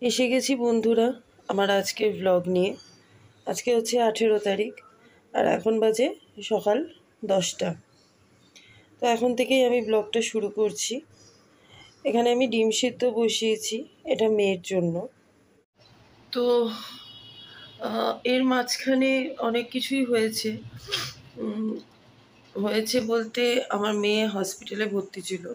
এসে গেছি বন্ধুরা আমার আজকের ব্লগ নিয়ে। আজকে হচ্ছে 18 তারিখ আর এখন বাজে সকাল 10টা। তো এখন থেকেই আমি ব্লগটা শুরু করছি। এখানে আমি ডিম সিদ্ধ বসিয়েছি, এটা মেয়ের জন্য। তো এর মাঝখানে অনেক কিছুই হয়েছে। হয়েছে বলতে আমার মেয়ে হসপিটালে ভর্তি ছিল।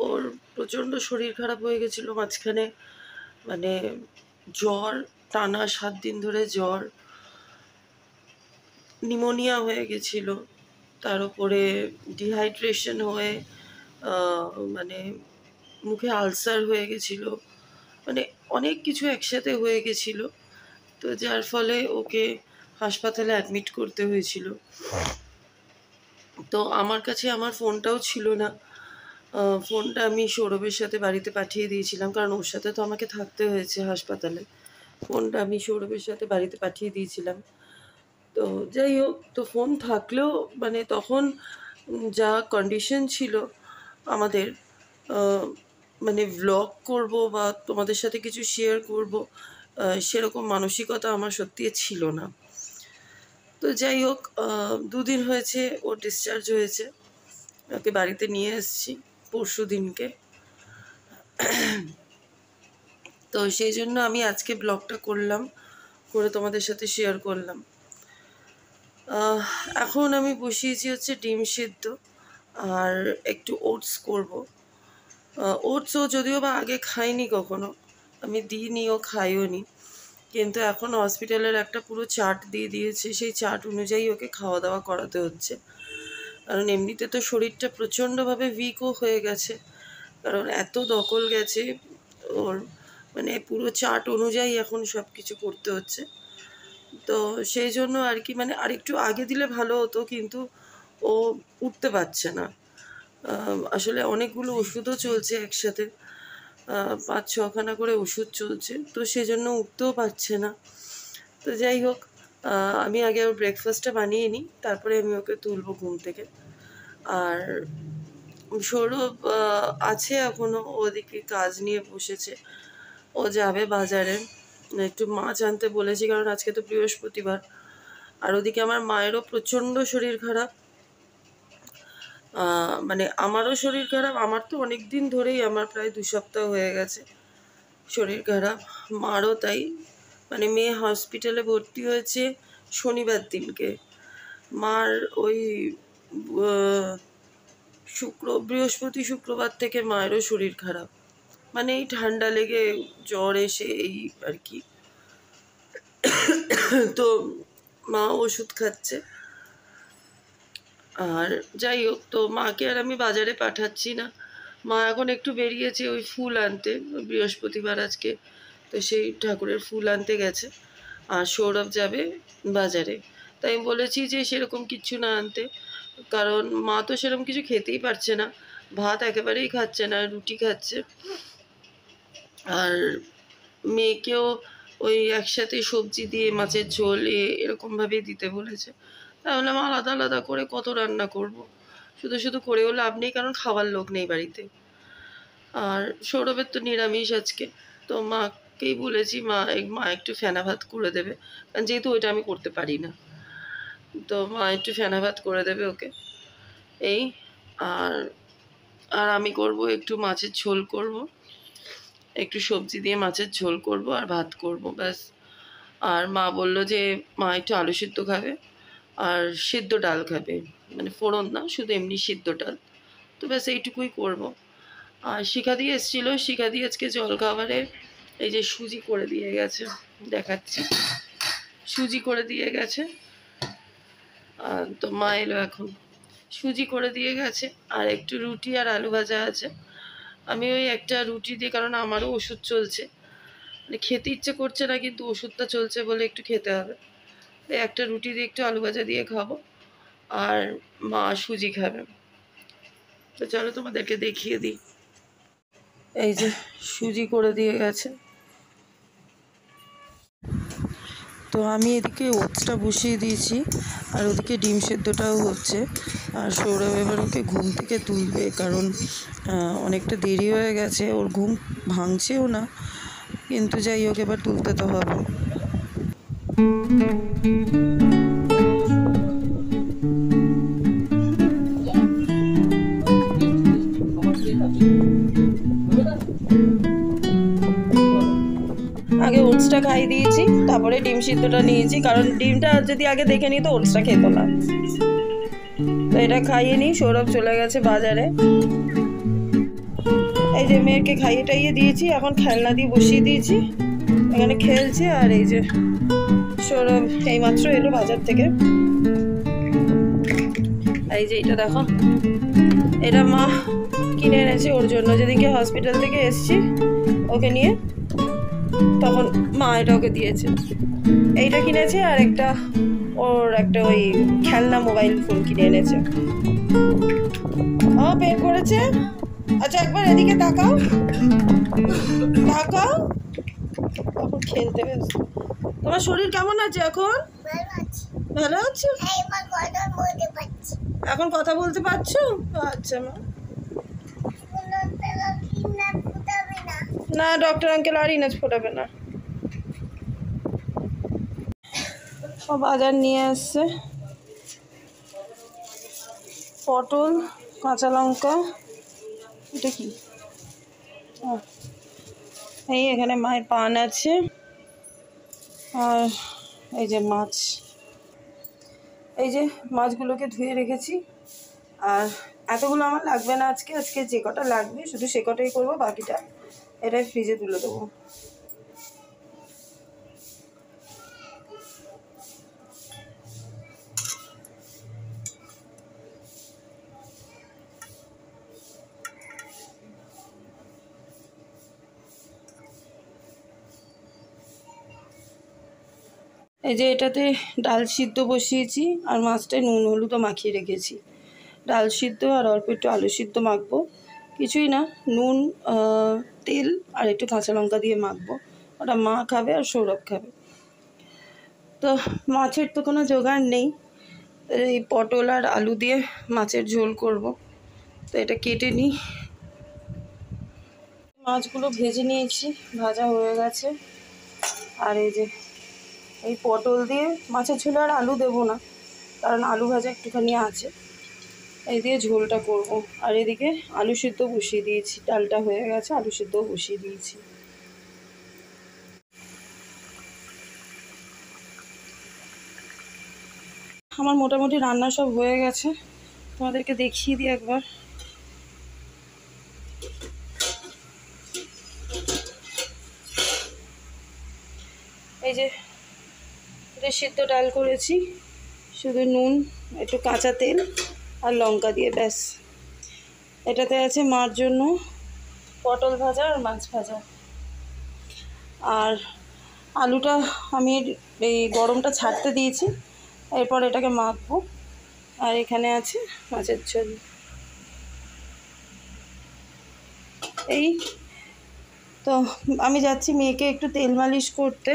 ওর প্রচণ্ড শরীর খারাপ হয়ে গেছিলো মাঝখানে, মানে জ্বর, টানা 7 দিন ধরে জ্বর, নিউমোনিয়া হয়ে গেছিল, তার উপরে ডিহাইড্রেশন হয়ে মানে মুখে আলসার হয়ে গেছিল, মানে অনেক কিছু একসাথে হয়ে গেছিল। তো যার ফলে ওকে হাসপাতালে অ্যাডমিট করতে হয়েছিল। তো আমার কাছে আমার ফোনটাও ছিল না। ফোনটা আমি সৌরভের সাথে বাড়িতে পাঠিয়ে দিয়েছিলাম, কারণ ওর সাথে তো আমাকে থাকতে হয়েছে হাসপাতালে। ফোনটা আমি সৌরভের সাথে বাড়িতে পাঠিয়ে দিয়েছিলাম। তো যাই হোক, তো ফোন থাকলেও মানে তখন যা কন্ডিশন ছিল আমাদের, মানে ভ্লগ করব বা তোমাদের সাথে কিছু শেয়ার করব, সেরকম মানসিকতা আমার সত্যি ছিল না। তো যাই হোক, 2 দিন হয়েছে ও ডিসচার্জ হয়েছে, ওকে বাড়িতে নিয়ে এসেছি পরশু দিনকে। তো সেই জন্য আমি আজকে ব্লগটা করলাম, করে তোমাদের সাথে শেয়ার করলাম। এখন আমি বসিয়েছি হচ্ছে ডিম সিদ্ধ আর একটু ওটস করব। ওটসও যদিও বা আগে খাইনি কখনো, আমি দিইনি, ও খাইও নি, কিন্তু এখন হসপিটালের একটা পুরো চার্ট দিয়ে দিয়েছে, সেই চার্ট অনুযায়ী ওকে খাওয়া দাওয়া করাতে হচ্ছে। কারণ এমনিতে তো শরীরটা প্রচণ্ডভাবে উইকও হয়ে গেছে, কারণ এত দখল গেছে ওর, মানে পুরো চার্ট অনুযায়ী এখন সব কিছু করতে হচ্ছে। তো সেই জন্য আর কি, মানে আরেকটু আগে দিলে ভালো হতো, কিন্তু ও উঠতে পারছে না। আসলে অনেকগুলো ওষুধও চলছে একসাথে, 5-6খানা করে ওষুধ চলছে, তো সেই জন্য উঠতেও পারছে না। তো যাই হোক, আমি আগে ওর ব্রেকফাস্টটা বানিয়ে নিই, তারপরে আমি ওকে তুলবো ঘুম থেকে। আর সৌরভ আছে এখনও, ওদিকে কাজ নিয়ে বসেছে। ও যাবে বাজারে, একটু মাছ আনতে বলেছি, কারণ আজকে তো বৃহস্পতিবার। আর ওদিকে আমার মায়েরও প্রচণ্ড শরীর খারাপ, মানে আমারও শরীর খারাপ। আমার তো অনেক দিন ধরেই, আমার প্রায় 2 সপ্তাহ হয়ে গেছে শরীর খারাপ, মারও তাই। মানে মেয়ে হসপিটালে ভর্তি হয়েছে শনিবার দিনকে, মার ওই বৃহস্পতি শুক্রবার থেকে মায়েরও শরীর খারাপ, মানে এই ঠান্ডা লেগে জ্বর এসে এই আর কি। তো মা ওষুধ খাচ্ছে। আর যাই হোক, তো মাকে আর আমি বাজারে পাঠাচ্ছি না। মা এখন একটু বেরিয়েছে ওই ফুল আনতে, বৃহস্পতিবার আজকে, তো সেই ঠাকুরের ফুল আনতে গেছে। আর সৌরভ যাবে বাজারে। তাই আমি বলেছি যে সেরকম কিচ্ছু না আনতে, কারণ মা তো সেরকম কিছু খেতেই পারছে না, ভাত একেবারেই খাচ্ছে না, রুটি খাচ্ছে। আর মেয়েকেও ওই একসাথে সবজি দিয়ে মাছের ঝোল এরকমভাবেই দিতে বলেছে। তাহলে আমি আলাদা আলাদা করে কত রান্না করব, শুধু শুধু করেও লাভ নেই, কারণ খাওয়ার লোক নেই বাড়িতে। আর সৌরভের তো নিরামিষ আজকে, তো মাকেই বলেছি মা একটু ফেনা ভাত করে দেবে, কারণ যেহেতু ওইটা আমি করতে পারি না, তো মা একটু ফেনা ভাত করে দেবে ওকে, এই। আর আর আমি করব একটু মাছের ঝোল করব, একটু সবজি দিয়ে মাছের ঝোল করব আর ভাত করব, ব্যাস। আর মা বলল যে মা একটু আলু সিদ্ধ খাবে আর সিদ্ধ ডাল খাবে, মানে ফোড়ন না, শুধু এমনি সিদ্ধ ডাল। তো ব্যাস এইটুকুই করব। আর শিখা দিয়ে এসেছিলো, শিখা দিয়ে আজকে জলখাবারে এই যে সুজি করে দিয়ে গেছে, দেখাচ্ছি, সুজি করে দিয়ে গেছে। তো মা এলো এখন, সুজি করে দিয়ে গেছে, আর একটু রুটি আর আলু ভাজা আছে। আমি ওই একটা রুটি দিয়ে, কারণ আমারও ওষুধ চলছে, মানে খেতে ইচ্ছে করছে না, কিন্তু ওষুধটা চলছে বলে একটু খেতে হবে। একটা রুটি দিয়ে একটু আলু ভাজা দিয়ে খাবো, আর মা সুজি খাবে। তো চলো তোমাদেরকে দেখিয়ে দিই। এই যে সুজি করে দিয়ে গেছে, তো আমি এদিকে ওটসটা বসিয়ে দিয়েছি আর ওদিকে ডিম সেদ্ধটাও হচ্ছে। আর সৌরভ এবার ওকে ঘুম থেকে তুলবে, কারণ অনেকটা দেরি হয়ে গেছে, ওর ঘুম ভাঙছেও না, কিন্তু যাই হোক এবার তুলতে তো হবে। আগে ওটসটা খাইয়ে দিয়েছি, তারপরে ডিম সিদ্ধটা নিয়েছি, কারণ ডিমটা যদি আগে দেখে নিই তো ওটসটা খেত না। তো এটা খাইয়ে নিই। সৌরভ চলে গেছে বাজারে। এই যে মেয়েকে খাইয়ে টাইয়ে দিয়েছি, এখন খেলনা দিয়ে বসিয়ে দিয়েছি, এখানে খেলছে। আর এই যে সৌরভ এইমাত্র এলো বাজার থেকে। এই যে এটা দেখো, এটা মা কিনে এনেছে ওর জন্য। যেদিনকে হসপিটাল থেকে এসছি ওকে নিয়ে, তখন মা এটা ওকে দিয়েছে। এইটা কিনেছে আর একটা ওর একটা ওই খেলনা মোবাইল ফোন কিনে এনেছে। পেট করেছে। আচ্ছা একবার এদিকে তাকাও, তাকাও। তখন খেলতে ব্যস্ত। তোমার শরীর কেমন আছে এখন? ভালো আছে? এখন কথা বলতে পারছো? আচ্ছা মা। না, ডক্টর আঙ্কেল আর ইনাজ ফোটাবে না। ও বাজার নিয়ে আসছে, পটল, কাঁচা লঙ্কা। এটা কি? এই এখানে মায়ের পান আছে, আর এই যে মাছ। এই যে মাছগুলোকে ধুয়ে রেখেছি। আর এতগুলো আমার লাগবে না আজকে, আজকে যে কটা লাগবে শুধু সে কটাই করবো, বাকিটা এটাই ফ্রিজে তুলে দেবো। এই যে এটাতে ডাল সিদ্ধ বসিয়েছি, আর মাছটায় নুন হলুদও মাখিয়ে রেখেছি। ডাল সিদ্ধ আর অল্প একটু আলু সিদ্ধ মাখবো, কিছুই না, নুন, তেল আর একটু কাঁচা লঙ্কা দিয়ে মাখবো। ওটা মা খাবে আর সৌরভ খাবে। তো মাছের তো কোনো জোগাড় নেই, এই পটল আর আলু দিয়ে মাছের ঝোল করব। তো এটা কেটে নিই। মাছগুলো ভেজে নিয়েছি, ভাজা হয়ে গেছে। আর এই যে এই পটল দিয়ে মাছের ঝোলে আর আলু দেবো না, কারণ আলু ভাজা একটুখানি আছে, এই দিয়ে ঝোলটা করব। আর এদিকে আলু সিদ্ধ বসিয়ে দিয়েছি, ডালটা হয়ে গেছে, আলু সিদ্ধও বসিয়ে দিয়েছি। আমার মোটামুটি রান্না সব হয়ে গেছে, তোমাদেরকে দেখিয়ে দিই একবার। এই যে এটা সিদ্ধ ডাল করেছি, শুধু নুন, একটু কাঁচা তেল আর লঙ্কা দিয়ে, ব্যাস। এটাতে আছে মার জন্য পটল ভাজা আর মাছ ভাজা। আর আলুটা আমি এই গরমটা ছাড়তে দিয়েছি, এরপর এটাকে মাখবো। আর এখানে আছে মাছের ঝোল। এই তো আমি যাচ্ছি মেয়েকে একটু তেল মালিশ করতে।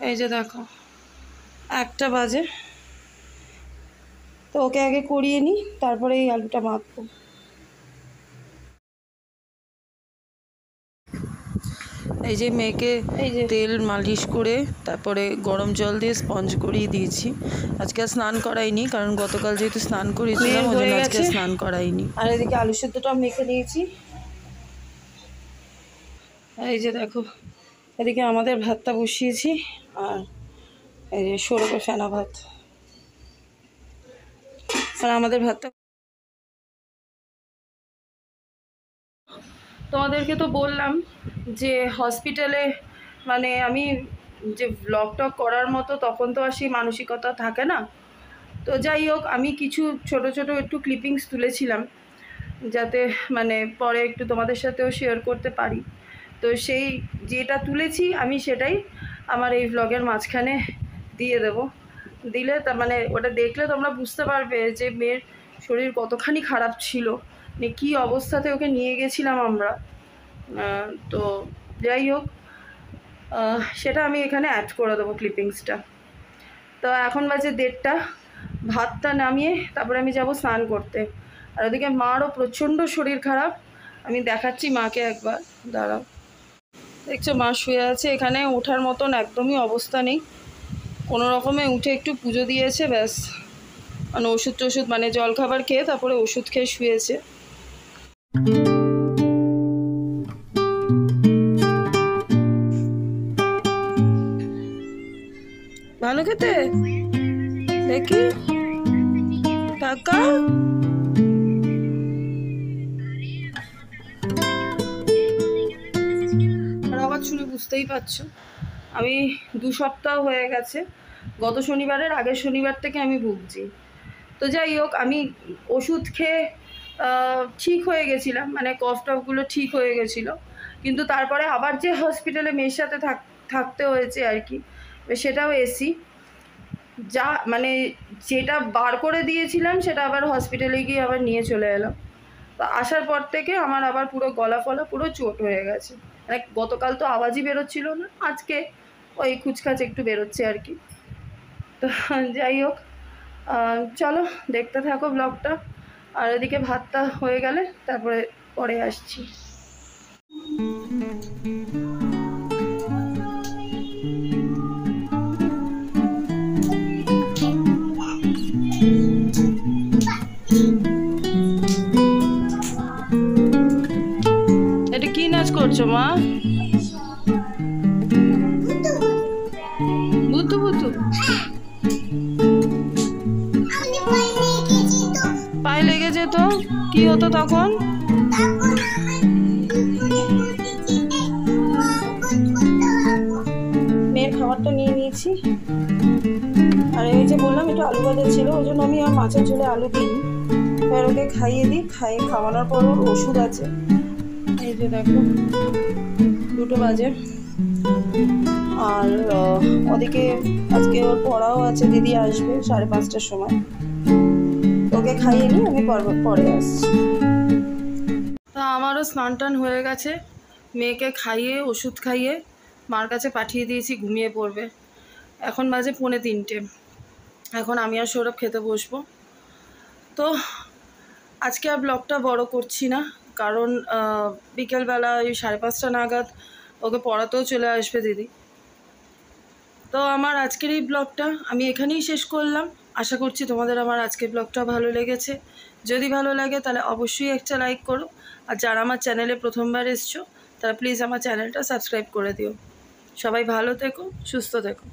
এই যে দেখো 1টা বাজে, তো ওকে আগে করিয়ে নিই, তারপরে এই আলুটা মাখবো। এই যে মেয়েকে এই যে তেল মালিশ করে তারপরে গরম জল দিয়ে স্পঞ্জ করিয়ে দিয়েছি। আজকে আর স্নান করাইনি, কারণ গতকাল যেহেতু স্নান করেছিলাম ওই জন্য আজকে স্নান করাইনি। আর এদিকে আলু সেদ্ধটা মেখে নিয়েছি। এই যে দেখো এদিকে আমাদের ভাতটা বসিয়েছি, আর এই যে সৌরভের ফেনা ভাত। আর আমাদের ভাতটা, তোমাদেরকে তো বললাম যে হসপিটালে মানে আমি যে ব্লগ টক করার মতো তখন তো আর সেই মানসিকতা থাকে না। তো যাই হোক, আমি কিছু ছোট ছোট একটু ক্লিপিংস তুলেছিলাম, যাতে মানে পরে একটু তোমাদের সাথেও শেয়ার করতে পারি। তো সেই যেটা তুলেছি আমি সেটাই আমার এই ব্লগের মাঝখানে দিয়ে দেব। দিলে তা মানে ওটা দেখলে তোমরা বুঝতে পারবে যে মেয়ের শরীর কতখানি খারাপ ছিল, মানে কী অবস্থাতে ওকে নিয়ে গেছিলাম আমরা। তো যাই হোক, সেটা আমি এখানে অ্যাড করে দেবো ক্লিপিংসটা। তো এখন বাজে 1:30, ভাতটা নামিয়ে তারপরে আমি যাব স্নান করতে। আর ওদিকে মারও প্রচণ্ড শরীর খারাপ, আমি দেখাচ্ছি মাকে একবার, দাঁড়াও। দেখছো মা শুয়ে আছে এখানে, ওঠার মতন একদমই অবস্থা নেই, কোনো রকমে উঠে একটু পুজো দিয়েছে ব্যাস, মানে ওষুধ টষুধ মানে জলখাবার খেয়ে তারপরে ওষুধ খেয়ে শুয়েছে। ভালো খেতে দেখি টাকা আওয়াজ শুনে বুঝতেই পারছো আমি 2 সপ্তাহ হয়ে গেছে, গত শনিবারের আগের শনিবার থেকে আমি ভুগছি। তো যাই হোক, আমি ওষুধ খেয়ে ঠিক হয়ে গেছিলাম, মানে কফ টফগুলো ঠিক হয়ে গেছিলো, কিন্তু তারপরে আবার যে হসপিটালে মেয়ের সাথে থাকতে হয়েছে আর কি, সেটাও এসি যা মানে যেটা বার করে দিয়েছিলাম সেটা আবার হসপিটালে গিয়ে আবার নিয়ে চলে এলাম। তো আসার পর থেকে আমার আবার পুরো গলা ফলা পুরো চোট হয়ে গেছে, মানে গতকাল তো আওয়াজই বেরোচ্ছিল না, আজকে ওই কুচকাচ একটু বেরোচ্ছে আর কি। তো যাই হোক, চলো দেখতে থাকো ব্লগটা, আর এদিকে ভাতটা হয়ে গেলে তারপরে পরে আসছি। এটা কি নাচ করছো মা? বুতু বুতু পায়ে লেগে যেত, কি হতো তখন? মেয়ের খাবারটা নিয়ে নিয়েছি, আর এই যে বললাম একটু আলু ভাজা ছিল, ওই জন্য আমি আর মাছের ঝোলে আলু দিই, এবার ওকে খাইয়ে দিই, খাওয়ানোর পর ওর ওষুধ আছে। এই যে দেখো 2টো বাজে, আর ওদিকে আজকে ওর পড়াও আছে, দিদি আসবে 5:30টার সময়, ওকে খাইয়ে নিই, আমি পরে আসছি। তা আমারও স্নান টান হয়ে গেছে, মেয়েকে খাইয়ে ওষুধ খাইয়ে মার কাছে পাঠিয়ে দিয়েছি, ঘুমিয়ে পড়বে। এখন বাজে 2:45, এখন আমি আর সৌরভ খেতে বসবো। তো আজকে আর ব্লগটা বড় করছি না, কারণ বিকেলবেলা ওই 5:30টা নাগাদ ওকে পড়াতেও চলে আসবে দিদি। তো আমার আজকের এই ব্লগটা আমি এখানেই শেষ করলাম। আশা করছি তোমাদের আমার আজকের ব্লগটা ভালো লেগেছে। যদি ভালো লাগে তাহলে অবশ্যই একটা লাইক করো, আর যারা আমার চ্যানেলে প্রথমবার এসছো তারা প্লিজ আমার চ্যানেলটা সাবস্ক্রাইব করে দিও। সবাই ভালো থেকো, সুস্থ থেকো।